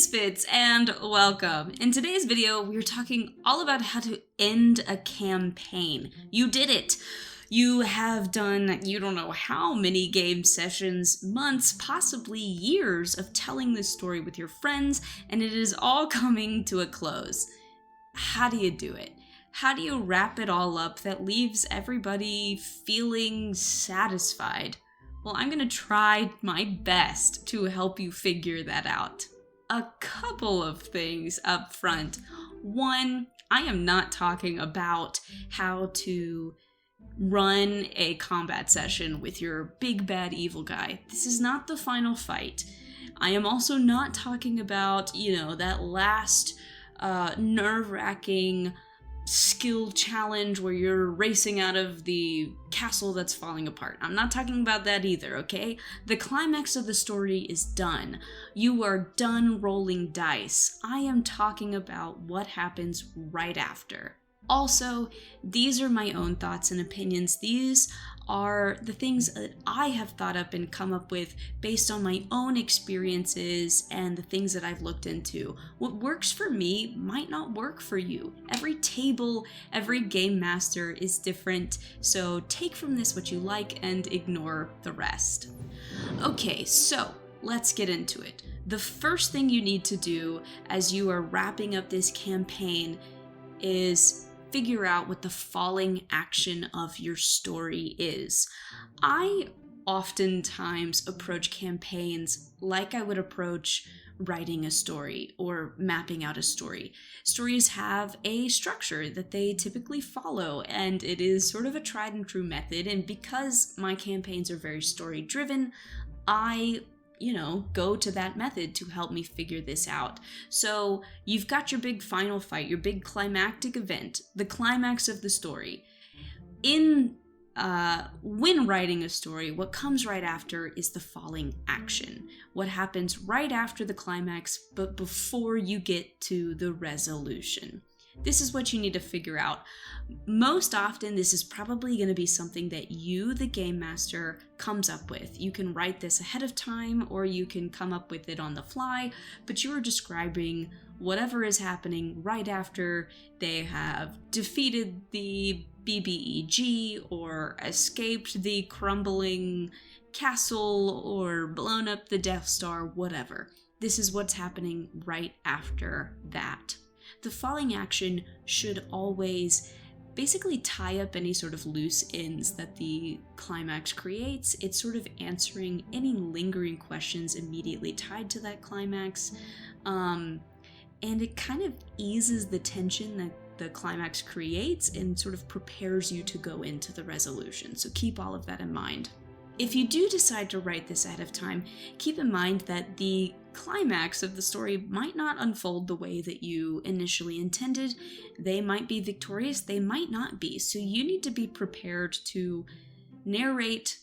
Misfits, and welcome. In today's video, we're talking all about how to end a campaign. You did it! You have done, you don't know how many game sessions, months, possibly years of telling this story with your friends, and it is all coming to a close. How do you do it? How do you wrap it all up that leaves everybody feeling satisfied? Well, I'm gonna try my best to help you figure that out. A couple of things up front. One, I am not talking about how to run a combat session with your big bad evil guy. This is not the final fight. I am also not talking about, that last nerve-wracking skill challenge where you're racing out of the castle that's falling apart. I'm not talking about that either, okay? The climax of the story is done. You are done rolling dice. I am talking about what happens right after. Also, these are my own thoughts and opinions. These are the things that I have thought up and come up with based on my own experiences and the things that I've looked into. What works for me might not work for you. Every table, every game master is different, so take from this what you like and ignore the rest. Okay, so let's get into it. The first thing you need to do as you are wrapping up this campaign is figure out what the falling action of your story is. I oftentimes approach campaigns like I would approach writing a story or mapping out a story. Stories have a structure that they typically follow, and it is sort of a tried and true method, and because my campaigns are very story driven, I go to that method to help me figure this out. So you've got your big final fight, your big climactic event, the climax of the story. When writing a story, what comes right after is the falling action. What happens right after the climax, but before you get to the resolution. This is what you need to figure out. Most often, this is probably going to be something that you, the game master, comes up with. You can write this ahead of time, or you can come up with it on the fly, but you are describing whatever is happening right after they have defeated the BBEG, or escaped the crumbling castle, or blown up the Death Star, whatever. This is what's happening right after that. The falling action should always basically tie up any sort of loose ends that the climax creates. It's sort of answering any lingering questions immediately tied to that climax. And it kind of eases the tension that the climax creates and sort of prepares you to go into the resolution. So keep all of that in mind. If you do decide to write this ahead of time, keep in mind that the climax of the story might not unfold the way that you initially intended. They might be victorious, they might not be. So you need to be prepared to narrate,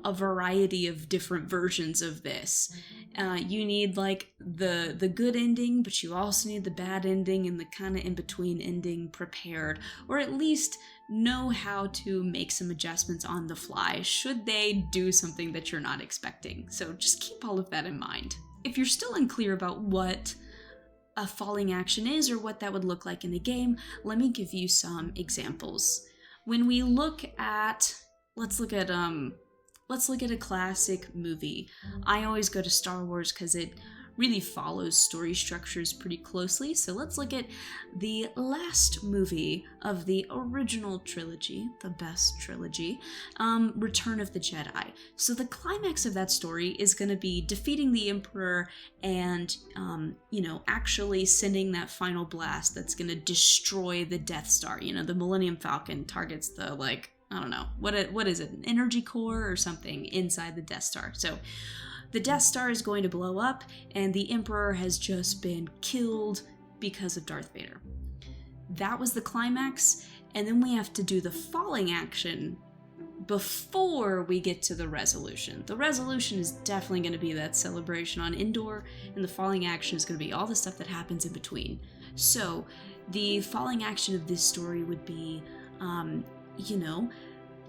a variety of different versions of this. You need the good ending, but you also need the bad ending and the kind of in-between ending prepared, or at least know how to make some adjustments on the fly should they do something that you're not expecting. So just keep all of that in mind. If you're still unclear about what a falling action is or what that would look like in the game, let me give you some examples. When we look at, let's look at a classic movie. I always go to Star Wars because it really follows story structures pretty closely. So let's look at the last movie of the original trilogy, the best trilogy, Return of the Jedi. So the climax of that story is going to be defeating the Emperor and, actually sending that final blast that's going to destroy the Death Star. The Millennium Falcon targets the, I don't know, what is it, an energy core or something inside the Death Star. So the Death Star is going to blow up, and the Emperor has just been killed because of Darth Vader. That was the climax, and then we have to do the falling action before we get to the resolution. The resolution is definitely going to be that celebration on Endor, and the falling action is going to be all the stuff that happens in between. So the falling action of this story would be,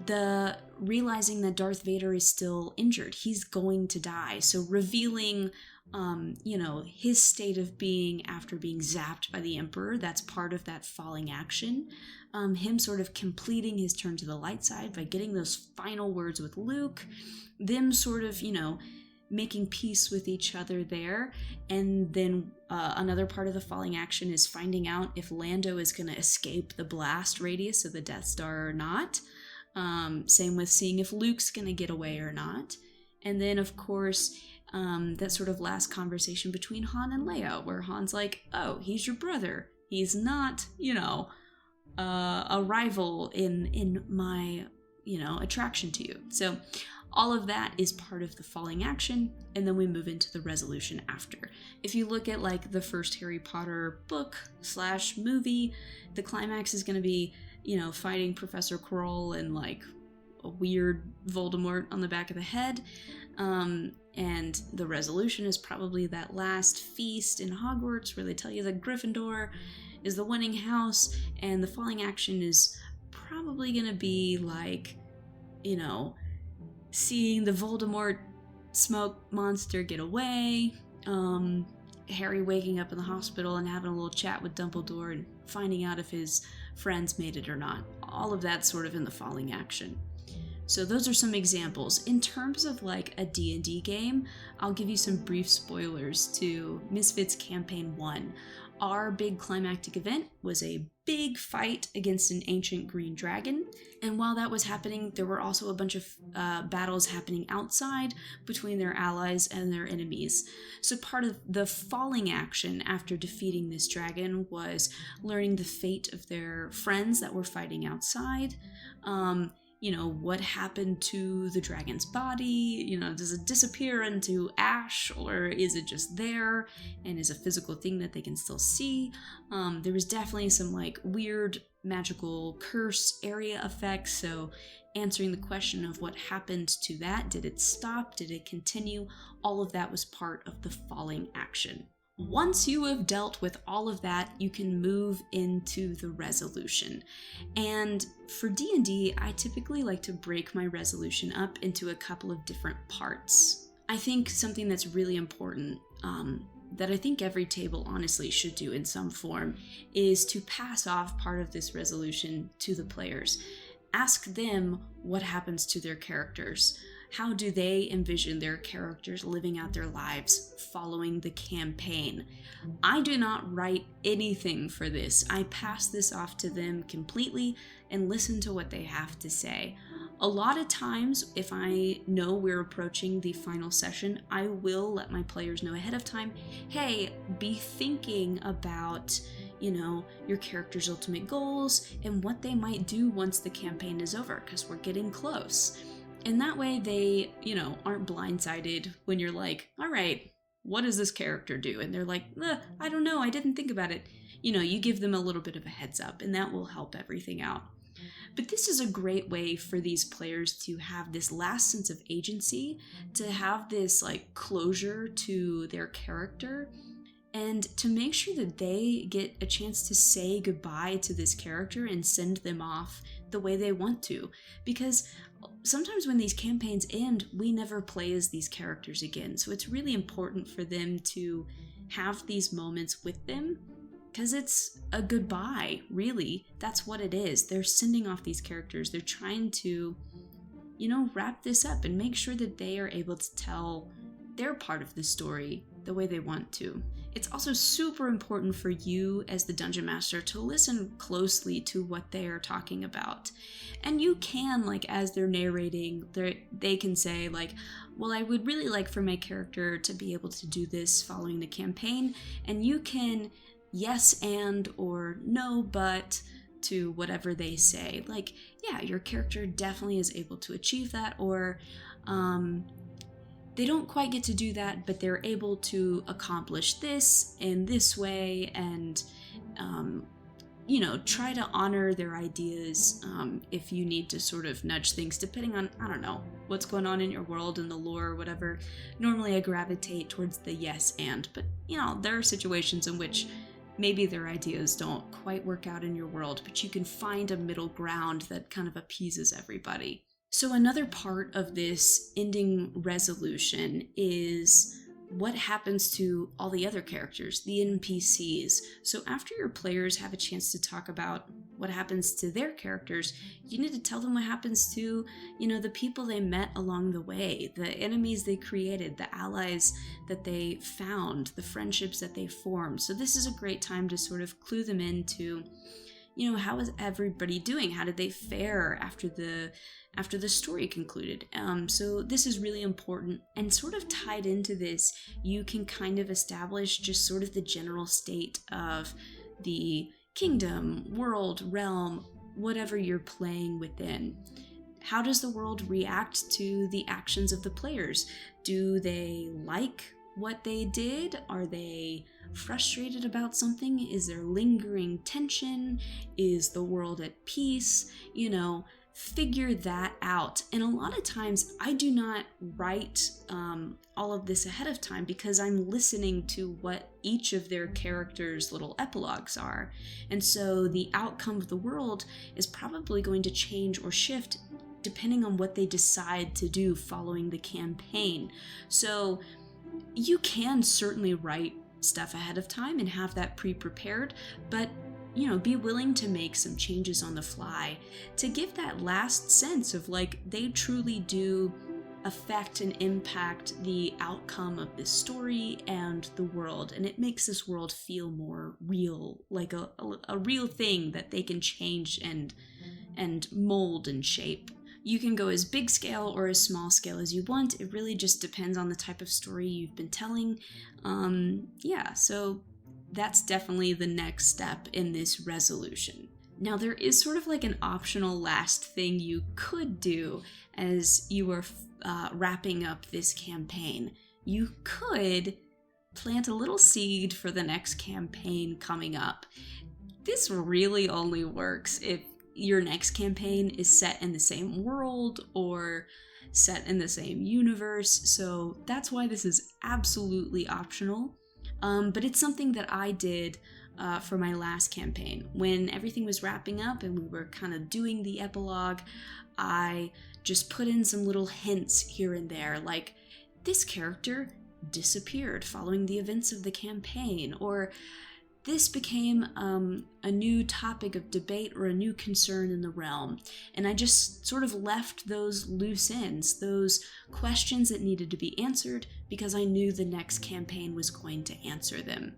the realizing that Darth Vader is still injured. He's going to die. So revealing his state of being after being zapped by the Emperor. That's part of that falling action. Him sort of completing his turn to the light side by getting those final words with Luke. Them sort of, making peace with each other there. And then another part of the falling action is finding out if Lando is going to escape the blast radius of the Death Star or not. Same with seeing if Luke's going to get away or not. And then, of course, that sort of last conversation between Han and Leia, where Han's like, oh, he's your brother. He's not, a rival in my, attraction to you. So all of that is part of the falling action, and then we move into the resolution after. If you look at like the first Harry Potter book / movie, the climax is going to be, fighting Professor Quirrell and like a weird Voldemort on the back of the head. And the resolution is probably that last feast in Hogwarts where they tell you that Gryffindor is the winning house, and the falling action is probably going to be like, seeing the Voldemort smoke monster get away, Harry waking up in the hospital and having a little chat with Dumbledore and finding out if his friends made it or not. All of that sort of in the falling action. So those are some examples. In terms of like a D&D game, I'll give you some brief spoilers to Misfit's Campaign 1. Our big climactic event was a big fight against an ancient green dragon, and while that was happening, there were also a bunch of battles happening outside between their allies and their enemies. So part of the falling action after defeating this dragon was learning the fate of their friends that were fighting outside. What happened to the dragon's body? Does it disappear into ash, or is it just there and is a physical thing that they can still see? There was definitely some like weird magical curse area effects, so answering the question of what happened to that, did it stop, did it continue, all of that was part of the falling action. Once you have dealt with all of that, you can move into the resolution. And for D&D, I typically like to break my resolution up into a couple of different parts. I think something that's really important, that I think every table honestly should do in some form, is to pass off part of this resolution to the players. Ask them what happens to their characters. How do they envision their characters living out their lives following the campaign? I do not write anything for this. I pass this off to them completely and listen to what they have to say. A lot of times, if I know we're approaching the final session, I will let my players know ahead of time, hey, be thinking about, your character's ultimate goals and what they might do once the campaign is over, because we're getting close. And that way they, aren't blindsided when you're like, all right, what does this character do? And they're like, I don't know, I didn't think about it. You give them a little bit of a heads up, and that will help everything out. But this is a great way for these players to have this last sense of agency, to have this like closure to their character, and to make sure that they get a chance to say goodbye to this character and send them off the way they want to. Because sometimes when these campaigns end, we never play as these characters again. So it's really important for them to have these moments with them, because it's a goodbye, really. That's what it is. They're sending off these characters. They're trying to, wrap this up and make sure that they are able to tell their part of the story the way they want to. It's also super important for you as the Dungeon Master to listen closely to what they are talking about. And you can, like, as they're narrating, they can say, like, well, I would really like for my character to be able to do this following the campaign. And you can yes and or no but to whatever they say. Like, yeah, your character definitely is able to achieve that, or they don't quite get to do that, but they're able to accomplish this in this way, and try to honor their ideas if you need to sort of nudge things, depending on, I don't know, what's going on in your world and the lore or whatever. Normally I gravitate towards the yes and, but there are situations in which maybe their ideas don't quite work out in your world, but you can find a middle ground that kind of appeases everybody. So another part of this ending resolution is what happens to all the other characters, the NPCs. So after your players have a chance to talk about what happens to their characters, you need to tell them what happens to, the people they met along the way, the enemies they created, the allies that they found, the friendships that they formed. So this is a great time to sort of clue them into, how is everybody doing? How did they fare after the story concluded? So this is really important, and sort of tied into this, you can kind of establish just sort of the general state of the kingdom, world, realm, whatever you're playing within. How does the world react to the actions of the players? Do they like what they did? Are they frustrated about something? Is there lingering tension? Is the world at peace? Figure that out. And a lot of times I do not write all of this ahead of time because I'm listening to what each of their characters' little epilogues are. And so the outcome of the world is probably going to change or shift depending on what they decide to do following the campaign. So you can certainly write stuff ahead of time and have that pre-prepared, but be willing to make some changes on the fly to give that last sense of like they truly do affect and impact the outcome of this story and the world, and it makes this world feel more real, like a real thing that they can change and mold and shape. You can go as big scale or as small scale as you want. It really just depends on the type of story you've been telling. So that's definitely the next step in this resolution. Now, there is sort of like an optional last thing you could do as you are wrapping up this campaign. You could plant a little seed for the next campaign coming up. This really only works if your next campaign is set in the same world or set in the same universe, so that's why this is absolutely optional. But it's something that I did for my last campaign. When everything was wrapping up and we were kind of doing the epilogue, I just put in some little hints here and there, like this character disappeared following the events of the campaign, or this became a new topic of debate or a new concern in the realm. And I just sort of left those loose ends, those questions that needed to be answered, because I knew the next campaign was going to answer them.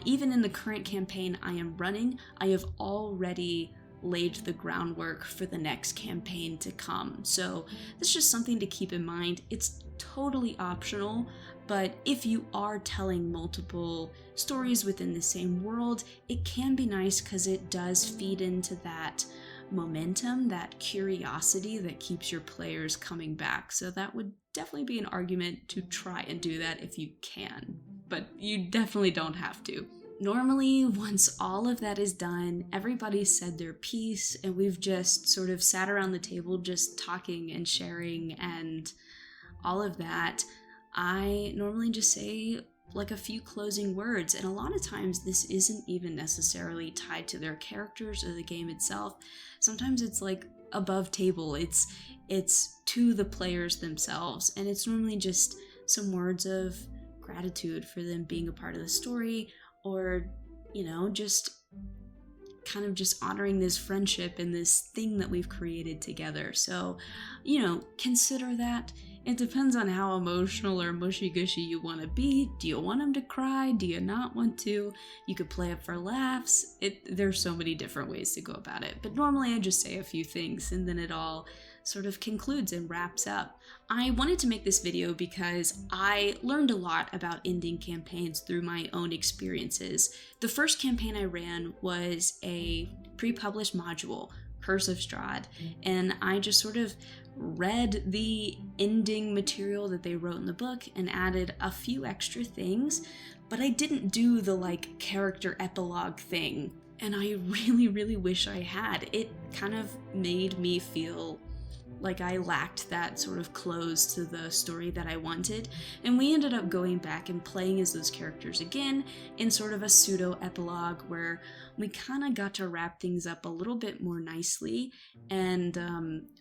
Even in the current campaign I am running, I have already laid the groundwork for the next campaign to come. So this is just something to keep in mind. It's totally optional, but if you are telling multiple stories within the same world, it can be nice because it does feed into that momentum, that curiosity that keeps your players coming back. So that would definitely be an argument to try and do that if you can, but you definitely don't have to. Normally, once all of that is done, everybody's said their piece and we've just sort of sat around the table just talking and sharing and all of that, I normally just say like a few closing words, and a lot of times this isn't even necessarily tied to their characters or the game itself. Sometimes it's like above table, it's to the players themselves, and it's normally just some words of gratitude for them being a part of the story, or just kind of just honoring this friendship and this thing that we've created together. So consider that. It depends on how emotional or mushy-gushy you want to be. Do you want them to cry? Do you not want to? You could play it for laughs. There's so many different ways to go about it. But normally I just say a few things and then it all sort of concludes and wraps up. I wanted to make this video because I learned a lot about ending campaigns through my own experiences. The first campaign I ran was a pre-published module, Curse of Strahd, and I just sort of read the ending material that they wrote in the book and added a few extra things, but I didn't do the character epilogue thing, and I really, really wish I had. It kind of made me feel like I lacked that sort of close to the story that I wanted, and we ended up going back and playing as those characters again in sort of a pseudo-epilogue where we kind of got to wrap things up a little bit more nicely, and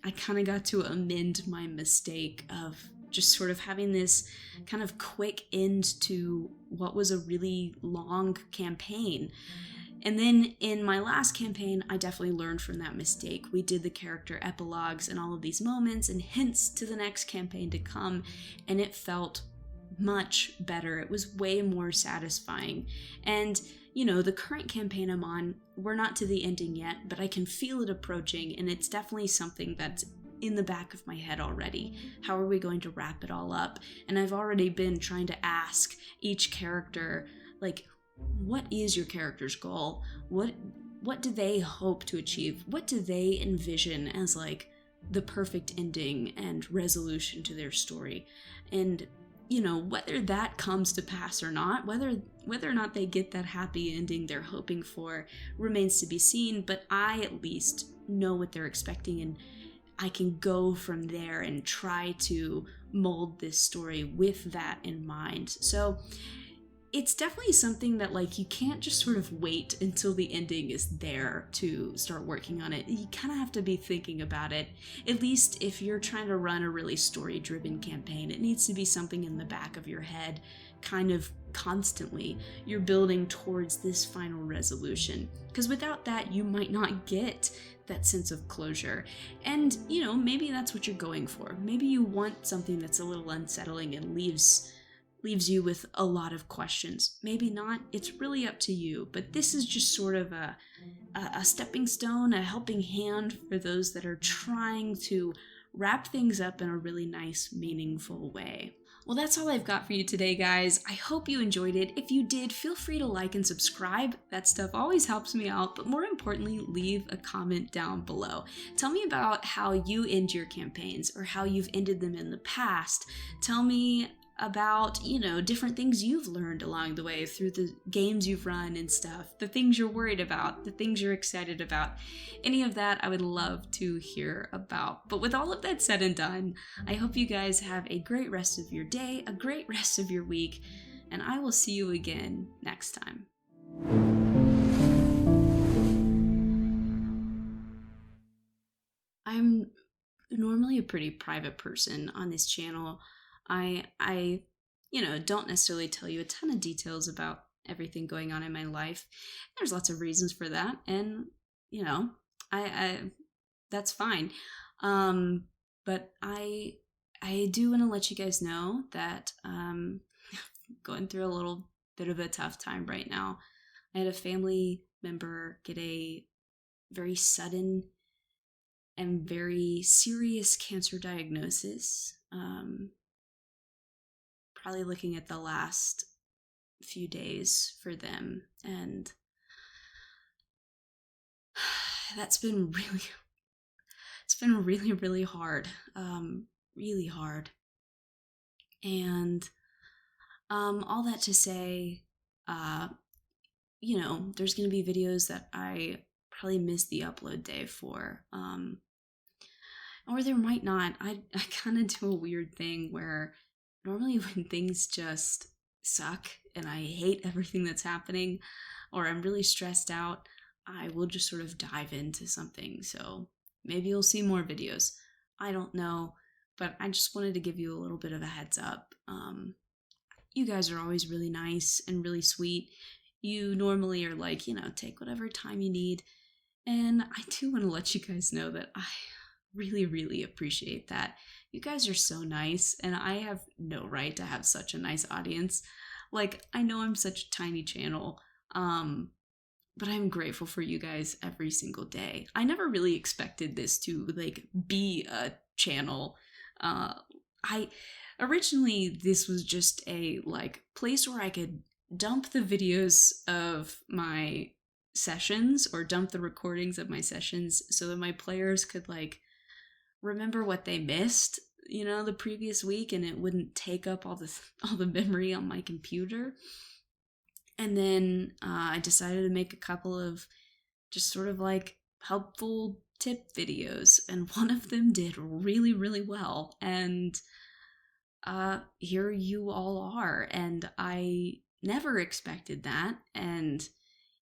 I kind of got to amend my mistake of just sort of having this kind of quick end to what was a really long campaign. And then in my last campaign, I definitely learned from that mistake. We did the character epilogues and all of these moments and hints to the next campaign to come, and it felt much better. It was way more satisfying. And, the current campaign I'm on, we're not to the ending yet, but I can feel it approaching, and it's definitely something that's in the back of my head already. How are we going to wrap it all up? And I've already been trying to ask each character, like, what is your character's goal? What do they hope to achieve? What do they envision as like the perfect ending and resolution to their story? And whether that comes to pass or not, whether or not they get that happy ending they're hoping for remains to be seen, but I at least know what they're expecting, and I can go from there and try to mold this story with that in mind. So it's definitely something that, like, you can't just sort of wait until the ending is there to start working on it. You kind of have to be thinking about it. At least if you're trying to run a really story-driven campaign, it needs to be something in the back of your head kind of constantly. You're building towards this final resolution. Because without that, you might not get that sense of closure. And, maybe that's what you're going for. Maybe you want something that's a little unsettling and leaves you with a lot of questions. Maybe not. It's really up to you. But this is just sort of a stepping stone, a helping hand for those that are trying to wrap things up in a really nice, meaningful way. Well, that's all I've got for you today, guys. I hope you enjoyed it. If you did, feel free to like and subscribe. That stuff always helps me out, but more importantly, leave a comment down below. Tell me about how you end your campaigns or how you've ended them in the past. Tell me about, different things you've learned along the way through the games you've run and stuff, the things you're worried about, the things you're excited about. Any of that I would love to hear about. But with all of that said and done, I hope you guys have a great rest of your day, a great rest of your week, and I will see you again next time. I'm normally a pretty private person on this channel. I don't necessarily tell you a ton of details about everything going on in my life. There's lots of reasons for that, and I that's fine. But I do want to let you guys know that going through a little bit of a tough time right now. I had a family member get a very sudden and very serious cancer diagnosis. Probably looking at the last few days for them, and it's been really hard, really hard. And all that to say, there's gonna be videos that I probably missed the upload day for, or there might not. I kind of do a weird thing where normally when things just suck and I hate everything that's happening, or I'm really stressed out, I will just sort of dive into something. So maybe you'll see more videos. I don't know, but I just wanted to give you a little bit of a heads up. You guys are always really nice and really sweet. You normally are like, take whatever time you need. And I do want to let you guys know that I really, really appreciate that. You guys are so nice, and I have no right to have such a nice audience. Like, I know I'm such a tiny channel, but I'm grateful for you guys every single day. I never really expected this to, be a channel. Originally, this was just a, place where I could dump the videos of my sessions or dump the recordings of my sessions so that my players could, remember what they missed, the previous week, and it wouldn't take up all the memory on my computer. And then I decided to make a couple of just sort of helpful tip videos, and one of them did really, really well. And here you all are, and I never expected that. And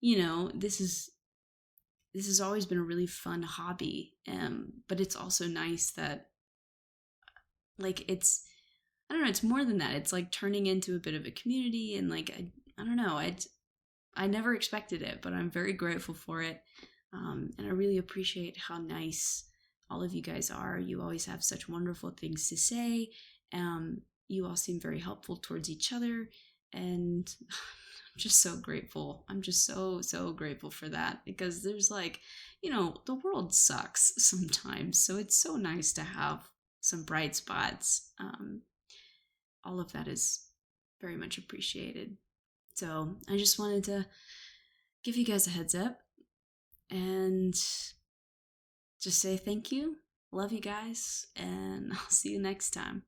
this has always been a really fun hobby, but it's also nice that it's I don't know, it's more than that. It's like turning into a bit of a community, and like I don't know, I never expected it, but I'm very grateful for it. And I really appreciate how nice all of you guys are. You always have such wonderful things to say. You all seem very helpful towards each other, and I'm just so grateful. I'm just so grateful for that, because there's like, the world sucks sometimes, so it's so nice to have some bright spots. All of that is very much appreciated. So I just wanted to give you guys a heads up and just say thank you. Love you guys, and I'll see you next time.